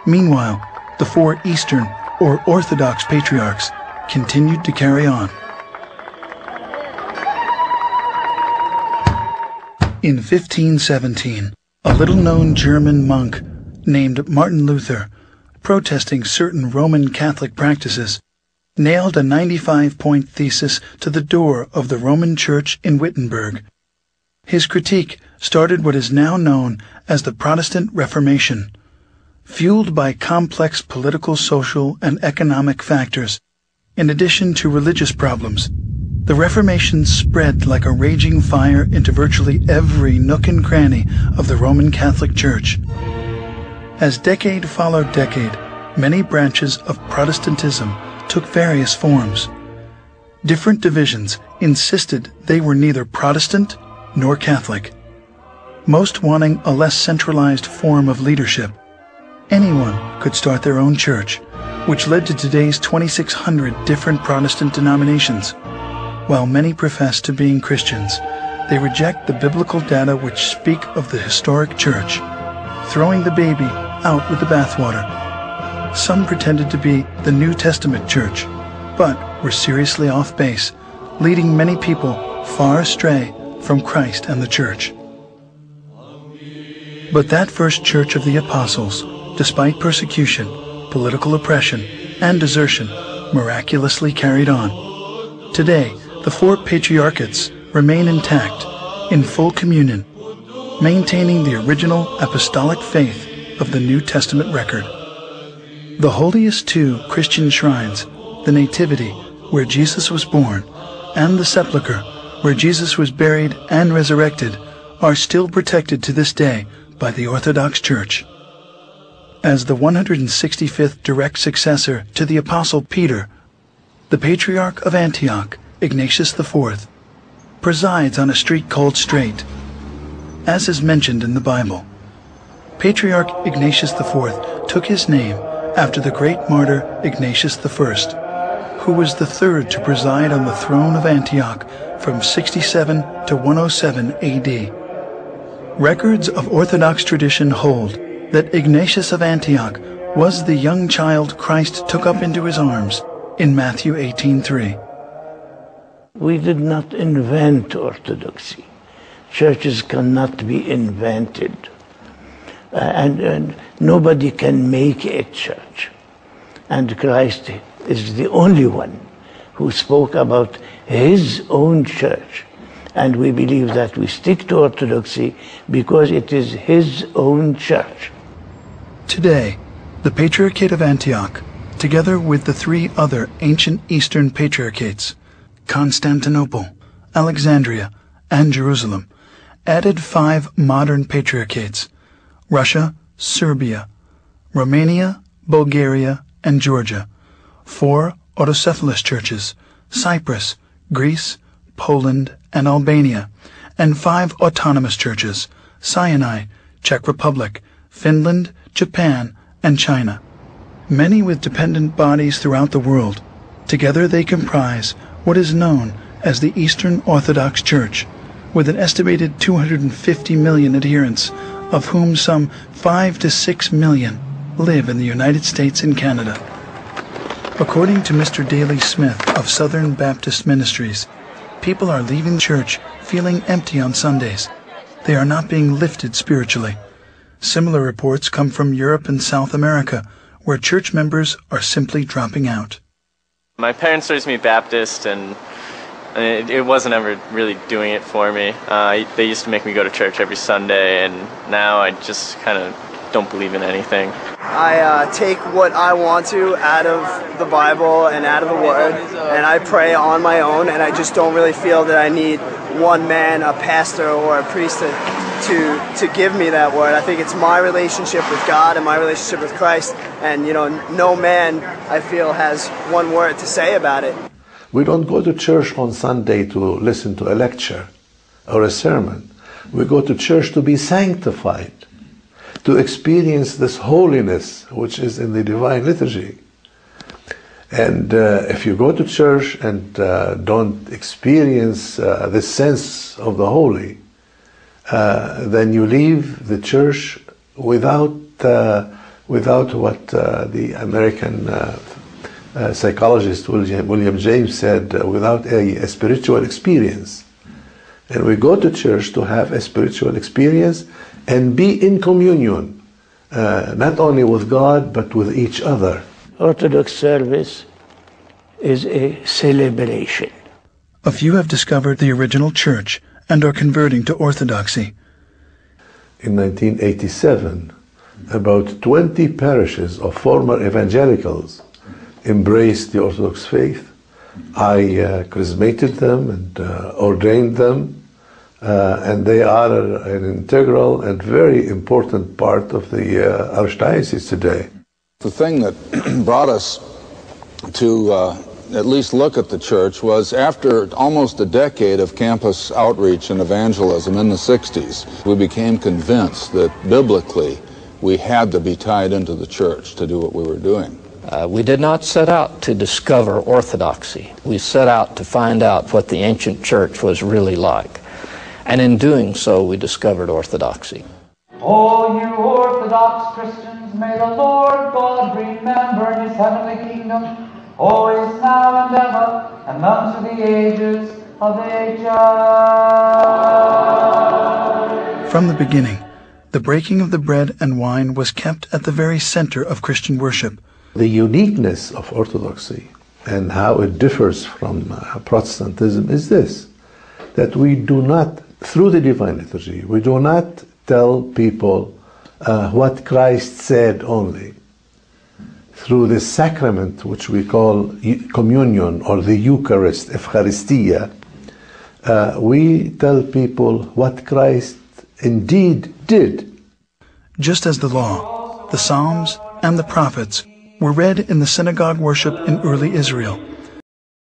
Meanwhile, the four Eastern or Orthodox patriarchs continued to carry on. In 1517, a little-known German monk named Martin Luther, protesting certain Roman Catholic practices, nailed a 95-point thesis to the door of the Roman Church in Wittenberg. His critique started what is now known as the Protestant Reformation. Fueled by complex political, social, and economic factors, in addition to religious problems, the Reformation spread like a raging fire into virtually every nook and cranny of the Roman Catholic Church. As decade followed decade, many branches of Protestantism took various forms. Different divisions insisted they were neither Protestant nor Catholic, most wanting a less centralized form of leadership. Anyone could start their own church, which led to today's 2,600 different Protestant denominations. While many profess to being Christians, they reject the biblical data which speak of the historic church, throwing the baby out with the bathwater. Some pretended to be the New Testament church, but were seriously off base, leading many people far astray from Christ and the church. But that first church of the apostles, despite persecution, political oppression, and desertion, miraculously carried on. Today, the four patriarchates remain intact, in full communion, maintaining the original apostolic faith of the New Testament record. The holiest two Christian shrines, the Nativity, where Jesus was born, and the Sepulchre, where Jesus was buried and resurrected, are still protected to this day by the Orthodox Church. As the 165th direct successor to the Apostle Peter, the Patriarch of Antioch, Ignatius IV, presides on a street called Straight, as is mentioned in the Bible. Patriarch Ignatius IV took his name after the great martyr Ignatius I, who was the third to preside on the throne of Antioch from 67 to 107 AD. Records of Orthodox tradition hold that Ignatius of Antioch was the young child Christ took up into his arms in Matthew 18:3. We did not invent Orthodoxy. Churches cannot be invented. And nobody can make a church. And Christ is the only one who spoke about his own church. And we believe that we stick to Orthodoxy because it is his own church. Today, the Patriarchate of Antioch, together with the three other ancient Eastern patriarchates, Constantinople, Alexandria, and Jerusalem, added 5 modern patriarchates: Russia, Serbia, Romania, Bulgaria, and Georgia, 4 autocephalous churches, Cyprus, Greece, Poland, and Albania, and 5 autonomous churches, Sinai, Czech Republic, Finland, Japan, and China. Many with dependent bodies throughout the world. Together they comprise what is known as the Eastern Orthodox Church, with an estimated 250 million adherents, of whom some 5 to 6 million live in the United States and Canada. According to Mr. Daley Smith of Southern Baptist Ministries, people are leaving the church feeling empty on Sundays. They are not being lifted spiritually. Similar reports come from Europe and South America, where church members are simply dropping out. My parents raised me Baptist, and it wasn't ever really doing it for me. They used to make me go to church every Sunday, and now I just kind of don't believe in anything. I take what I want to out of the Bible and out of the Word, and I pray on my own, and I just don't really feel that I need one man, a pastor or a priest to give me that word. I think it's my relationship with God and my relationship with Christ, and no man, I feel, has one word to say about it. We don't go to church on Sunday to listen to a lecture or a sermon. We go to church to be sanctified, to experience this holiness which is in the divine liturgy. And if you go to church and don't experience this sense of the holy, then you leave the church without without what the American psychologist William James said, without a spiritual experience. And we go to church to have a spiritual experience and be in communion, not only with God, but with each other. Orthodox service is a celebration. A few have discovered the original church and are converting to Orthodoxy. In 1987, about 20 parishes of former evangelicals embraced the Orthodox faith. I chrismated them and ordained them, and they are an integral and very important part of the Archdiocese today. The thing that brought us to at least look at the church was after almost a decade of campus outreach and evangelism in the 60s, we became convinced that biblically we had to be tied into the church to do what we were doing. We did not set out to discover orthodoxy. We set out to find out what the ancient church was really like. And in doing so, we discovered orthodoxy. O you Orthodox Christians, may the Lord God remember in his heavenly kingdom, always, now, and ever, and unto the ages of ages. From the beginning, the breaking of the bread and wine was kept at the very center of Christian worship. The uniqueness of Orthodoxy and how it differs from Protestantism is this, that we do not, through the Divine Liturgy, we do not tell people what Christ said only. Through the sacrament, which we call communion or the Eucharist, Eucharistia, we tell people what Christ indeed did. Just as the law, the Psalms, and the prophets were read in the synagogue worship in early Israel,